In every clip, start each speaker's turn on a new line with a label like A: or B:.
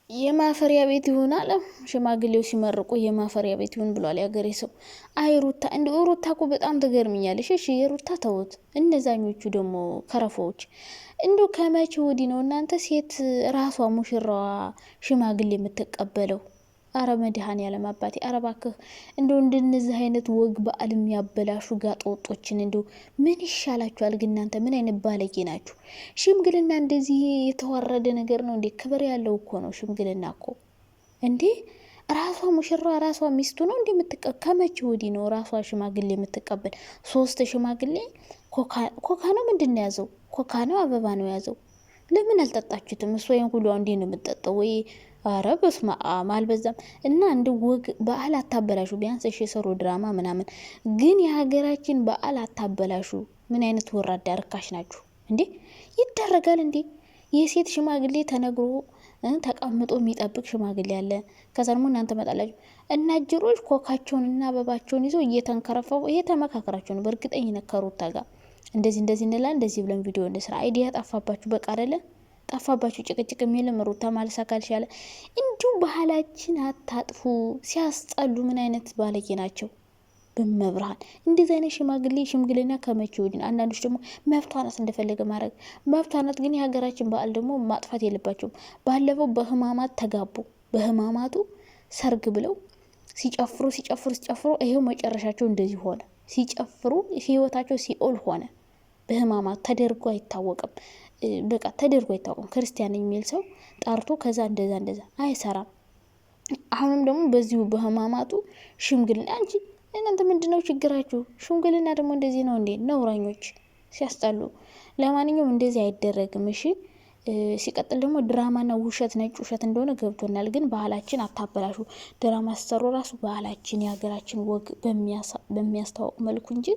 A: የማፈሪያ ቤት ይሆናል። ሽማግሌው ሲመርቁ የማፈሪያ ቤት ይሁን ብሏል ያገሬ ሰው። አይ ሩታ እንደ ሩታ እኮ በጣም ትገርምኛለሽ። እሺ የሩታ ተውት፣ እነዛኞቹ ደግሞ ከረፎች እንዶ ከመቼ ወዲህ ነው እናንተ ሴት ራሷ ሙሽራዋ ሽማግሌ የምትቀበለው? አረ መድኃኔዓለም አባቴ፣ አረ እባክህ እንደው እንደነዚህ አይነት ወግ በዓል የሚያበላሹ ጋጠወጦችን እንደው ምን ይሻላችኋል? ግን እናንተ ምን አይነት ባለጌ ናችሁ? ሽምግልና እንደዚህ የተዋረደ ነገር ነው እንዴ? ክብር ያለው እኮ ነው ሽምግልና እኮ እንዴ። ራሷ ሙሽራዋ ራሷ ሚስቱ ነው እንዴ የምትቀበል? ከመቼ ወዲህ ነው ራሷ ሽማግሌ የምትቀበል? 3 ሽማግሌ ኮካ ነው ምንድን ነው ያዘው? ኮካ ነው አበባ ነው ያዘው? ለምን አልጠጣችሁትም? እሱ ወይን ሁሉ እንዴ ነው የምትጠጣው ወይ? አረ በስመ አብ አልበዛም? እና እንደ ወግ በዓል አታበላሹ። ቢያንስ እሺ የሰሩ ድራማ ምናምን፣ ግን የሀገራችን በዓል አታበላሹ። ምን አይነት ወራዳ ርካሽ ናችሁ እንዴ? ይደረጋል እንዴ? የሴት ሽማግሌ ተነግሮ ተቀምጦ የሚጠብቅ ሽማግሌ አለ። ከዛ ደግሞ እናንተ መጣላችሁ እና ጅሮች ኮካቸውንና አበባቸውን ይዘው እየተንከረፈው። ይሄ ተመካከራችሁ ነው በእርግጠኝነት ከሩታ ጋር እንደዚህ እንላለን እንደዚህ ብለን ቪዲዮ እንደስራ አይዲያ ጠፋባችሁ። በቃ አይደለ ጠፋባችሁ። ጭቅጭቅ የሚልም ሩታ ማልሳካል ሻለ። እንዲሁ ባህላችን አታጥፉ። ሲያስጠሉ ምን አይነት ባለጌ ናቸው። በመብርሃን እንደዚህ አይነት ሽምግልና ከመቼ ወዲህ? አንዳንዶች ደግሞ መብቷ ናት እንደፈለገ ማድረግ መብቷ ናት። ግን የሀገራችን በዓል ደግሞ ማጥፋት የለባቸውም። ባለፈው በህማማት ተጋቡ። በህማማቱ ሰርግ ብለው ሲጨፍሩ ይሄው መጨረሻቸው እንደዚህ ሆነ። ሲጨፍሩ ህይወታቸው ሲኦል ሆነ። በህማማት ተደርጎ አይታወቅም። በቃ ተደርጎ አይታወቅም። ክርስቲያን የሚል ሰው ጣርቶ ከዛ እንደዛ አይሰራም። አሁንም ደግሞ በዚሁ በህማማቱ ሽምግልና እንጂ እናንተ ምንድነው ችግራችሁ? ሽምግልና ደግሞ እንደዚህ ነው እንዴ? ነውራኞች ሲያስጠሉ። ለማንኛውም እንደዚህ አይደረግም። እሺ ሲቀጥል ደግሞ ድራማና ውሸት ነጭ ውሸት እንደሆነ ገብቶናል። ግን ባህላችን አታበላሹ። ድራማ ሲሰሩ ራሱ ባህላችን የሀገራችን ወግ በሚያስተዋውቅ መልኩ እንጂ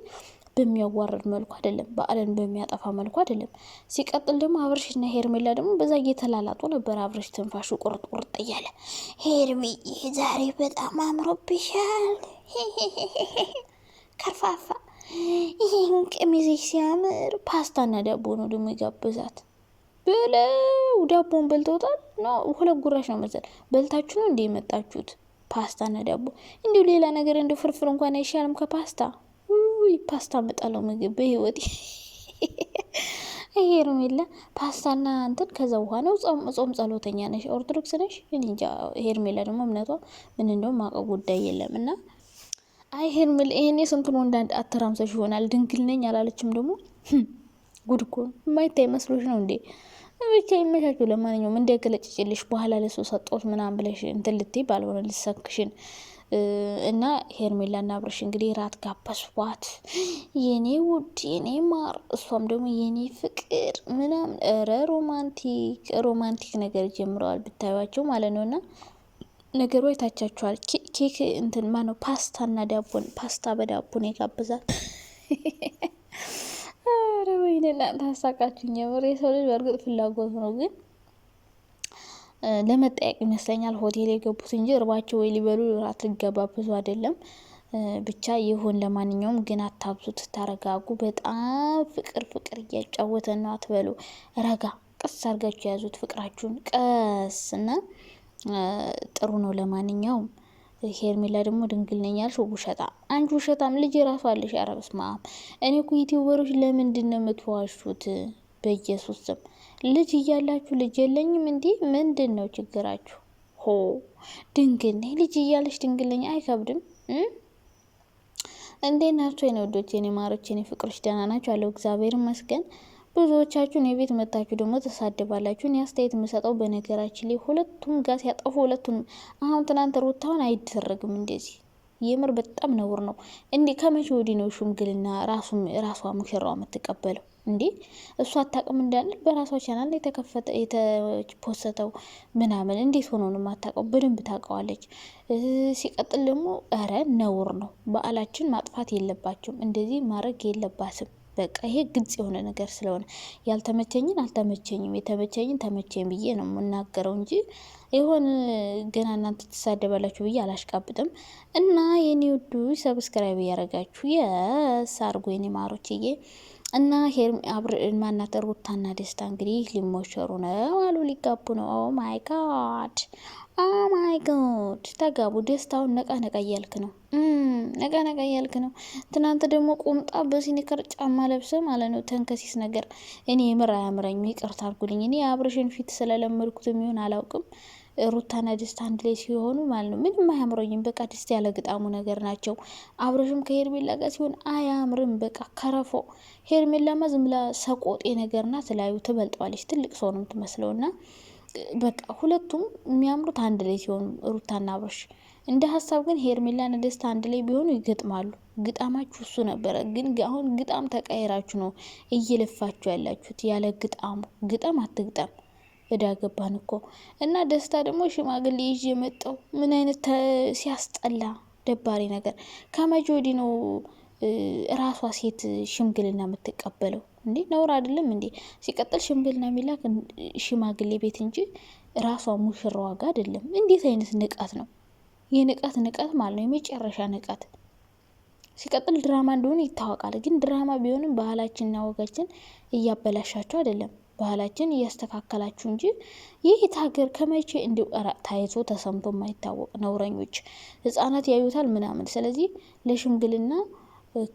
A: በሚያዋርድ መልኩ አይደለም። በዓልን በሚያጠፋ መልኩ አይደለም። ሲቀጥል ደግሞ አብርሽና ሄርሜላ ደግሞ በዛ እየተላላጡ ነበር። አብርሽ ትንፋሹ ቁርጥ እያለ ሄርሜዬ ዛሬ በጣም አምሮብሻል፣ ከርፋፋ፣ ይህን ቀሚስሽ ሲያምር። ፓስታና ዳቦ ነው ደግሞ የጋበዛት ብለው ዳቦን በልተውታል። ነው 2 ጉራሽ ነው መሰል በልታችሁ ነው እንደ የመጣችሁት። ፓስታና ዳቦ እንዲሁ ሌላ ነገር እንደ ፍርፍር እንኳን አይሻልም ከፓስታ? ፓስታ መጣለው ምግብ በህይወቴ ሄርሜላ ፓስታና እንትን ከዛ ውሃ ነው። ጾም ጸሎተኛ ነሽ? ኦርቶዶክስ ነሽ? እንጃ። ሄርሜላ ደግሞ እምነቷ ምን እንደው ማቀው ጉዳይ የለም። እና አይ ሄርሜላ ይሄኔ ስንቱን ወንድ አተራምሰሽ ይሆናል። ድንግል ነኝ አላለችም ደግሞ። ጉድ እኮ የማይታይ መስሎሽ ነው እንዴ? ብቻ ይመቻችሁ። ለማንኛውም እንዲያገለጭልሽ በኋላ ለሱ ሰጦት ምናምን ብለሽ እንትን ልትይ ባልሆነ ልሰክሽን እና ሄርሜላና አብርሽ እንግዲህ ራት ጋበዝኳት። የኔ ውድ የኔ ማር፣ እሷም ደግሞ የኔ ፍቅር ምናምን። ኧረ ሮማንቲክ ነገር ጀምረዋል ብታዩቸው ማለት ነው። እና ነገሩ አይታቻችኋል። ኬክ እንትን ማነው ፓስታና ዳቦን ፓስታ በዳቦን የጋበዛት። ኧረ ወይኔ እናንተ አሳቃችሁኝ። የምር የሰው ልጅ በእርግጥ ፍላጎት ነው ግን ለመጠየቅ ይመስለኛል ሆቴል የገቡት እንጂ እርባቸው ወይ ሊበሉ ራት ሊገባበዙ አይደለም። ብቻ ይሁን። ለማንኛውም ግን አታብዙት፣ ተረጋጉ። በጣም ፍቅር እያጫወተ ነው አትበሉ። ረጋ ቀስ አርጋችሁ ያዙት ፍቅራችሁን ቀስ እና ጥሩ ነው። ለማንኛውም ሄርሜላ ደግሞ ድንግል ነኝ ያልሽው ውሸታ፣ አንቺ ውሸታም ልጅ ራሱ አለሽ። ኧረ በስመ አብ። እኔ እኮ ዩቲዩበሮች ለምንድን ነው የምትዋሹት? በኢየሱስ ስም ልጅ እያላችሁ ልጅ የለኝም እንዴ? ምንድን ነው ችግራችሁ? ሆ ድንግል ነኝ ልጅ እያለሽ ድንግል ነኝ አይከብድም? እንዴት ናችሁ የኔ ወዶች፣ የኔ ማሮች፣ የኔ ፍቅሮች? ደህና ናችሁ? አለው እግዚአብሔር ይመስገን። ብዙዎቻችሁን የቤት መጣችሁ ደግሞ ተሳደባላችሁ። እኔ አስተያየት የምሰጠው በነገራችን ላይ ሁለቱም ጋር ሲያጠፉ ሁለቱም አሁን ትናንት ሩታውን አይደረግም እንደዚህ የምር በጣም ነውር ነው እንዴ! ከመቼ ወዲህ ነው ሽምግልና ራሷ ሙሽራዋ የምትቀበለው እንዴ? እሷ አታውቅም እንዳንል በራሷ ቻናል የተከፈተ የተፖስተው ምናምን እንዴት ሆኖ ነው የማታውቀው? በደንብ ታውቀዋለች። ሲቀጥል ደግሞ ኧረ ነውር ነው። በዓላችን ማጥፋት የለባቸውም፣ እንደዚህ ማድረግ የለባትም። በቃ ይሄ ግልጽ የሆነ ነገር ስለሆነ ያልተመቸኝን አልተመቸኝም፣ የተመቸኝን ተመቸኝ ብዬ ነው የምናገረው እንጂ ይሆን ገና እናንተ ተሳደባላችሁ ብዬ አላሽቃብጥም። እና የኔ ውዱ ሰብስክራይብ ያረጋችሁ የሳርጎ የኔ ማሮችዬ እና ማናት ሩታና ደስታ እንግዲህ ሊሞሸሩ ነው አሉ፣ ሊጋቡ ነው። ኦ ማይ ጋድ ኦ ማይ ጋድ ተጋቡ። ደስታውን ነቃ ነቃ እያልክ ነው፣ ነቃ ነቃ እያልክ ነው። ትናንት ደግሞ ቁምጣ በሲኒከር ጫማ ለብሰ ማለት ነው። ተንከሲስ ነገር። እኔ የምር አያምረኝም፣ ይቅርታ አድርጉልኝ። እኔ የአብርሽን ፊት ስለለመድኩት የሚሆን አላውቅም። ሩታና ደስታ አንድ ላይ ሲሆኑ ማለት ነው ምንም አያምረኝም። በቃ ደስታ ያለ ግጣሙ ነገር ናቸው። አብርሽም ከሄርሜላ ጋር ሲሆን አያምርም። በቃ ከረፎ። ሄርሜላማ ዝም ብላ ሰቆጤ ነገርና ተለያዩ ትበልጠዋለች። ትልቅ ሰው ነው የምትመስለውና በቃ ሁለቱም የሚያምሩት አንድ ላይ ሲሆኑ ሩታና አብርሽ። እንደ ሀሳብ ግን ሄርሜላና ደስታ አንድ ላይ ቢሆኑ ይገጥማሉ። ግጣማችሁ እሱ ነበረ። ግን አሁን ግጣም ተቀይራችሁ ነው እየለፋችሁ ያላችሁት። ያለ ግጣሙ ግጠም አትግጠም እዳ ገባን እኮ። እና ደስታ ደግሞ ሽማግሌ ይዤ የመጣው ምን አይነት ሲያስጠላ ደባሪ ነገር። ከመቼ ወዲህ ነው ራሷ ሴት ሽምግልና የምትቀበለው እንዴ? ነውር አይደለም እንዴ? ሲቀጥል ሽምግልና የሚላክ ሽማግሌ ቤት እንጂ ራሷ ሙሽራዋ ጋር አይደለም። እንዴት አይነት ንቃት ነው? የንቃት ማለት ነው፣ የመጨረሻ ንቃት። ሲቀጥል ድራማ እንደሆነ ይታወቃል። ግን ድራማ ቢሆንም ባህላችንና ወጋችን እያበላሻቸው አይደለም፣ ባህላችን እያስተካከላችሁ እንጂ ይህ ሀገር ከመቼ እንዲሁ ታይቶ ተሰምቶ የማይታወቅ ነውረኞች ህጻናት ያዩታል ምናምን። ስለዚህ ለሽምግልና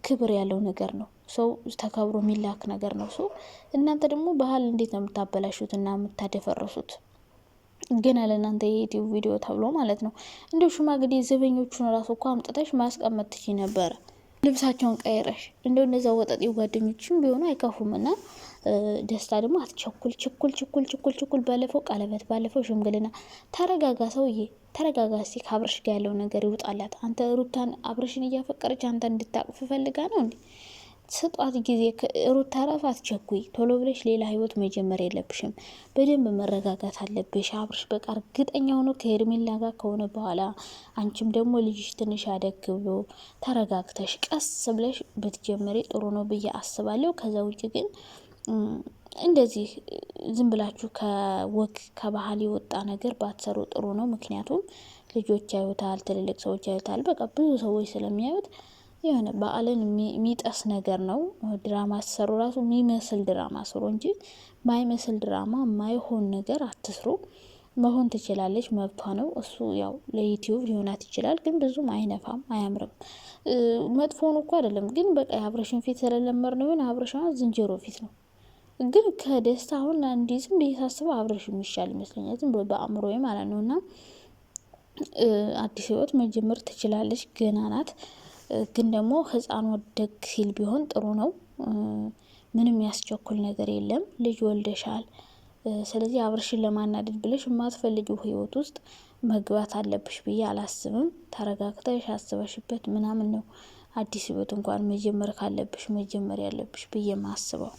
A: ክብር ያለው ነገር ነው። ሰው ተከብሮ የሚላክ ነገር ነው። ሰው እናንተ ደግሞ ባህል እንዴት ነው የምታበላሹት እና የምታደፈረሱት? ግን ለእናንተ የዩቲዩብ ቪዲዮ ተብሎ ማለት ነው። እንዲሁ ሽማግሌ ዘበኞቹን ራሱ እኮ አምጥተሽ ማስቀመጥ ትችይ ነበረ፣ ልብሳቸውን ቀይረሽ። እንደው እነዛ ወጠጤ ጓደኞችም ቢሆኑ አይከፉም። እና ደስታ ደግሞ አትቸኩል፣ ችኩል። ባለፈው ቀለበት፣ ባለፈው ሽምግልና። ተረጋጋ ሰውዬ፣ ተረጋጋ። እስኪ ከአብርሽ ጋር ያለው ነገር ይውጣላት። አንተ ሩታን አብርሽን እያፈቀረች አንተ እንድታቅፍ ፈልጋ ነው እንዴ? ስጧት ጊዜ። ሩታ ራሱ አትቸኩይ፣ ቶሎ ብለሽ ሌላ ህይወት መጀመር የለብሽም። በደንብ መረጋጋት አለብሽ። አብርሽ በቃ እርግጠኛ ሆኖ ከሄርሜላ ጋር ከሆነ በኋላ አንቺም ደግሞ ልጅሽ ትንሽ አደግ ብሎ ተረጋግተሽ ቀስ ብለሽ ብትጀምሪ ጥሩ ነው ብዬ አስባለሁ። ከዛ ውጭ ግን እንደዚህ ዝም ብላችሁ ከወግ ከባህል የወጣ ነገር ባትሰሩ ጥሩ ነው። ምክንያቱም ልጆች ያዩታል፣ ትልልቅ ሰዎች ያዩታል። በቃ ብዙ ሰዎች ስለሚያዩት የሆነ በዓልን የሚጠስ ነገር ነው። ድራማ ሲሰሩ ራሱ የሚመስል ድራማ ስሩ እንጂ ማይመስል ድራማ፣ ማይሆን ነገር አትስሩ። መሆን ትችላለች፣ መብቷ ነው። እሱ ያው ለዩቲዩብ ሊሆናት ይችላል፣ ግን ብዙም አይነፋም፣ አያምርም። መጥፎን እኮ አይደለም፣ ግን በቃ የአብረሽን ፊት ስለለመር ነው። አብረሻ ዝንጀሮ ፊት ነው። ግን ከደስታ አሁን እንዲህ ዝም ብዬ ሳስበው አብረሽ የሚሻል ይመስለኛል፣ ዝም በአእምሮ ማለት ነው። እና አዲስ ህይወት መጀመር ትችላለች፣ ገና ናት። ግን ደግሞ ህፃን ወደግ ሲል ቢሆን ጥሩ ነው። ምንም ያስቸኩል ነገር የለም። ልጅ ወልደሻል። ስለዚህ አብርሽን ለማናደድ ብለሽ የማትፈልጊው ህይወት ውስጥ መግባት አለብሽ ብዬ አላስብም። ተረጋግተሽ አስበሽበት ምናምን ነው አዲስ ህይወት እንኳን መጀመር ካለብሽ መጀመር ያለብሽ ብዬ ማስበው።